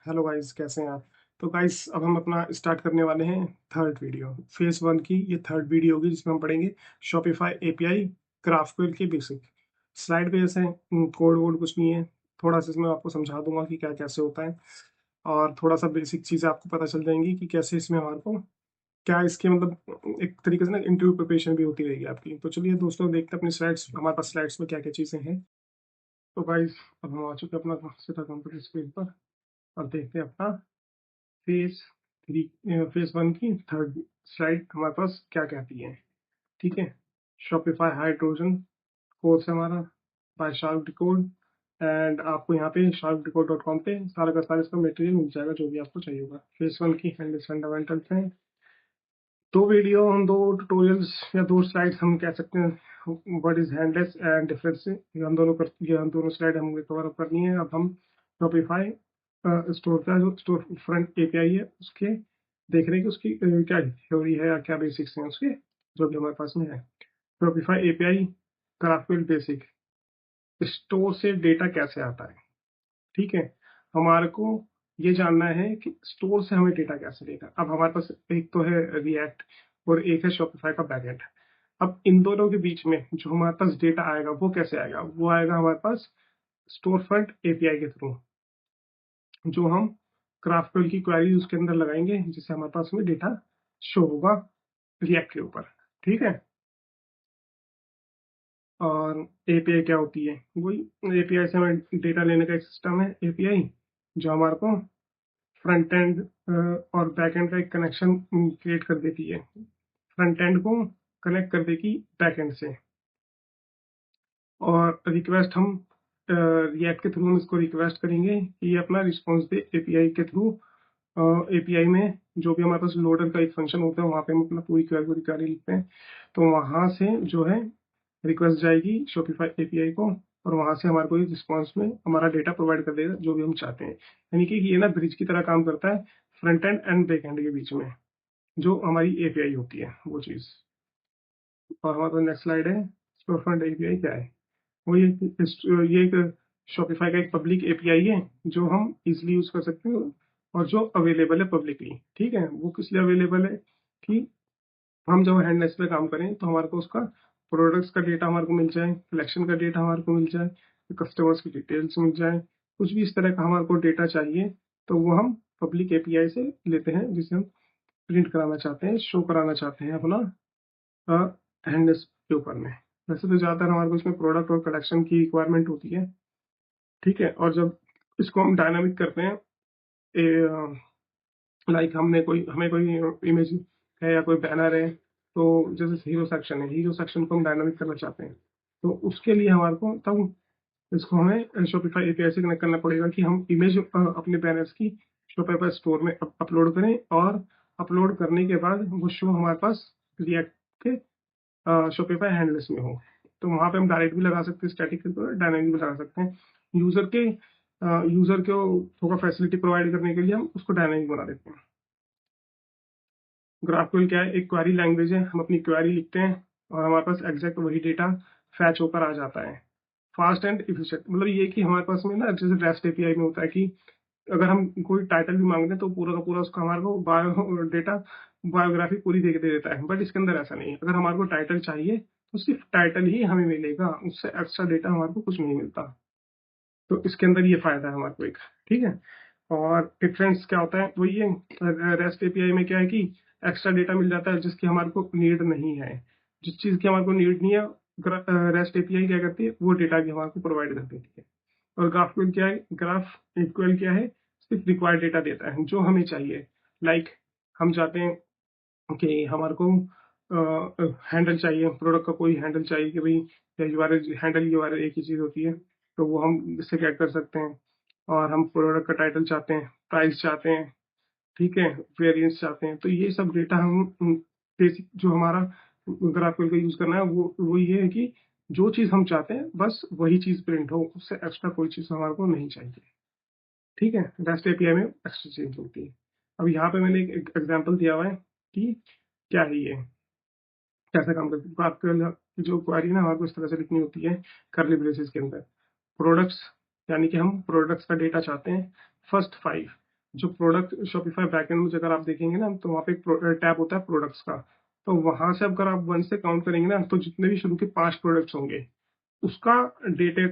Hello guys, कैसे हैं आप? तो गाइस, अब हम अपना स्टार्ट करने वाले हैं थर्ड वीडियो। फेज वन की ये थर्ड वीडियो होगी जिसमें हम पढ़ेंगे शॉपिफाई एपीआई ग्राफक्यूएल के बेसिक। स्लाइड पे ऐसे कोड वोड कुछ नहीं है। थोड़ा सा इसमें आपको समझा दूंगा कि क्या कैसे होता है, और थोड़ा सा बेसिक चीज़ें आपको पता चल जाएंगी कि कैसे इसमें हमारे को क्या इसके मतलब एक तरीके से ना इंटरव्यू प्रिपरेशन भी होती रहेगी आपकी। तो चलिए दोस्तों, देखते हैं अपनी स्लाइड्स, हमारे पास स्लाइड्स में क्या क्या चीज़ें हैं। तो गाइस, अब हम आ चुके हैं अपना सीधा कंप्यूटर स्क्रीन पर। अब देखते हैं अपना फेज थ्री फेज वन की थर्ड स्लाइड हमारे पास क्या कहती है। ठीक है, शॉपिफाई हाइड्रोजन कोर्स है हमारा बाय शार्क डिकोड। एंड आपको यहाँ पे sharkdecode.com पे सारा का सारा इसका मटेरियल मिल जाएगा जो भी आपको चाहिए होगा। फेज वन की फंडामेंटल्स हैं। दो वीडियो, हम दो ट्यूटोरियल्स या दो स्लाइड्स हम कह सकते हैं। What is handless and difference, ये हम दोनों स्लाइड हमें कवर अप करनी है। अब हम शॉपिफाई स्टोर का जो स्टोर फ्रंट एपीआई है उसके देख रहे हैं कि उसकी क्या थ्योरी है या क्या बेसिक्स हैं उसके, जो भी हमारे पास में है। Shopify API GraphQL basic. Store से डेटा कैसे आता है। ठीक है, हमारे को ये जानना है कि स्टोर से हमें डेटा कैसे देगा। अब हमारे पास एक तो है रिएक्ट और एक है शॉपिफाई का बैकएंड। अब इन दोनों के बीच में जो हमारे पास डेटा आएगा वो कैसे आएगा, वो आएगा हमारे पास स्टोर फ्रंट एपीआई के थ्रू, जो हम ग्राफक्यूएल की क्वेरी उसके अंदर लगाएंगे जिससे हमारे पास में डेटा शो होगा रिएक्ट के ऊपर। ठीक है, और एपीआई क्या होती है, वही एपीआई से हमें डेटा लेने का एक सिस्टम है एपीआई, जो हमारे को फ्रंट एंड और बैक एंड का एक कनेक्शन क्रिएट कर देती है। फ्रंट एंड को कनेक्ट कर देगी बैक एंड से, और रिक्वेस्ट हम रिएक्ट के थ्रू हम इसको रिक्वेस्ट करेंगे कि ये अपना रिस्पॉन्स दे एपीआई के थ्रू। एपीआई में जो भी हमारे पास लोडर का एक फंक्शन होता है वहाँ पे हम अपना पूरी क्वेरी लिखते हैं। तो वहाँ से जो है रिक्वेस्ट जाएगी शॉपिफाई एपीआई को, और वहाँ से हमारे को रिस्पॉन्स में हमारा डेटा प्रोवाइड कर देगा जो भी हम चाहते हैं। यानी कि ये ना ब्रिज की तरह काम करता है front end and back and के बीच में, जो हमारी एपीआई होती है वो चीज़। और हमारे पास नेक्स्ट स्लाइड है स्टोर फ्रंट एपीआई क्या है। वो ये एक शॉपिफाई का एक पब्लिक एपीआई है जो हम इजिली यूज कर सकते हैं, और जो अवेलेबल है पब्लिकली। ठीक है, वो किस लिए अवेलेबल है कि हम जब हैंडलेस पे काम करें तो हमारे को उसका प्रोडक्ट्स का डेटा हमारे को मिल जाए, कलेक्शन का डेटा हमारे को मिल जाए, कस्टमर्स की डिटेल्स मिल जाए, कुछ भी इस तरह का हमारे को डेटा चाहिए तो वो हम पब्लिक एपीआई से लेते हैं, जिसे हम प्रिंट कराना चाहते हैं, शो कराना चाहते हैं अपना हैंडलेस के ऊपर में। वैसे तो ज़्यादातर हमारे को इसमें प्रोडक्ट और कलेक्शन की रिक्वायरमेंट होती है। ठीक है, और जब इसको हम डायनामिक करते हैं, लाइक हमें कोई इमेज है या कोई बैनर है, तो जैसे हीरो सेक्शन है, हीरो सेक्शन को हम डायनामिक करना चाहते हैं, तो उसके लिए हमारे को तब इसको हमें शॉपिफाई एपीआई से कनेक्ट करना पड़ेगा कि हम इमेज अपने बैनर्स की शॉपिफाई स्टोर में अपलोड करें, और अपलोड करने के बाद वो शो हमारे पास रिएक्ट के शॉपिफाई हैंडल्स में हो। तो वहाँ पे हम डायरेक्ट भी लगा सकते हैं, स्टैटिक डायनामिक भी लगा सकते हैं। यूजर को थोड़ा फैसिलिटी प्रोवाइड करने के लिए हम उसको डायनामिक बना देते हैं। ग्राफक्यूएल क्या है, एक क्वेरी लैंग्वेज है। हम अपनी क्वेरी लिखते हैं और हमारे पास एग्जैक्ट वही डेटा फैच होकर आ जाता है। फास्ट एंड इफिशिएंट, मतलब ये कि हमारे पास में ना जैसे रेस्ट एपीआई में होता है कि अगर हम कोई टाइटल भी मांगते हैं तो पूरा का पूरा उसका हमारे को बायोग्राफी पूरी दे देता है। बट इसके अंदर ऐसा नहीं है, अगर हमारे को टाइटल चाहिए तो सिर्फ टाइटल ही हमें मिलेगा, उससे एक्स्ट्रा डेटा हमारे को कुछ नहीं मिलता। तो इसके अंदर ये फायदा है हमारे को एक। ठीक है, और डिफरेंस क्या होता है, वो ये रेस्ट एपीआई में क्या है कि एक्स्ट्रा डेटा मिल जाता है जिसकी हमारे को नीड नहीं है। जिस चीज़ की हमारे को नीड नहीं है, रेस्ट एपीआई क्या करती है, वो डेटा भी हमारे को प्रोवाइड कर देती है। और ग्राफक्यूएल क्या है, ग्राफ इक्वल क्या है, सिर्फ रिक्वायर्ड डेटा देता है जो हमें चाहिए। लाइक हम चाहते हैं कि हमारे को हैंडल चाहिए, प्रोडक्ट का कोई हैंडल चाहिए कि भाई यूआरएल हैंडल यूआरएल एक ही चीज़ होती है, तो वो हम इससे क्या कर सकते हैं। और हम प्रोडक्ट का टाइटल चाहते हैं, प्राइस चाहते हैं, ठीक है, वेरिएंस चाहते हैं। तो ये सब डेटा हम बेसिक जो हमारा ग्राफक्यूएल का यूज करना है वो ये है कि जो चीज़ हम चाहते हैं बस वही चीज़ प्रिंट हो, उससे एक्स्ट्रा कोई चीज़ हमारे को नहीं चाहिए। ठीक है, रेस्ट एपीआई में एक्स्ट्रा चीज होती है। अब यहाँ पे मैंने एक एग्जांपल दिया हुआ है कि क्या है ये, कैसे काम करती है। तो आपके जो क्वेरी ना हमारे को इस तरह से लिखनी होती है कर्ली ब्रेसेस के अंदर। प्रोडक्ट्स, यानी कि हम प्रोडक्ट्स का डेटा चाहते हैं, फर्स्ट 5। जो प्रोडक्ट शॉपिफाई बैकएंड में अगर आप देखेंगे ना, तो वहाँ पे एक टैब होता है प्रोडक्ट्स का। तो वहां से अगर आप 1 से काउंट करेंगे ना, तो जितने भी शुरू के 5 प्रोडक्ट्स होंगे उसका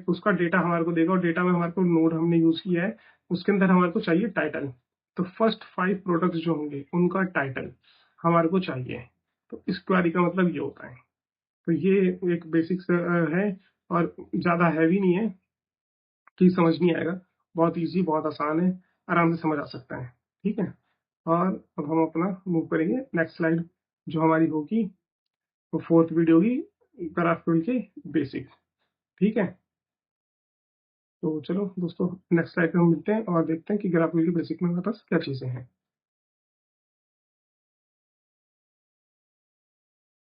उसका डेटा हमारे को देगा। और डेटा में हमारे को नोड हमने यूज किया है, उसके अंदर हमारे को चाहिए टाइटल। तो फर्स्ट 5 प्रोडक्ट्स जो होंगे उनका टाइटल हमारे को चाहिए। तो इस क्वेरी का मतलब ये होता है। तो ये एक बेसिक्स है, और ज़्यादा हैवी नहीं है कि समझ नहीं आएगा। बहुत इजी, बहुत आसान है, आराम से समझ आ सकता है। ठीक है। और अब हम अपना मूव करेंगे नेक्स्ट स्लाइड, जो हमारी होगी वो फोर्थ वीडियो होगी, ग्राफिकल के बेसिक। ठीक है। तो चलो दोस्तों, नेक्स्ट स्लाइड पे हम मिलते हैं और देखते हैं कि ग्राफिकल के बेसिक में हमारे पास क्या चीज़ें हैं।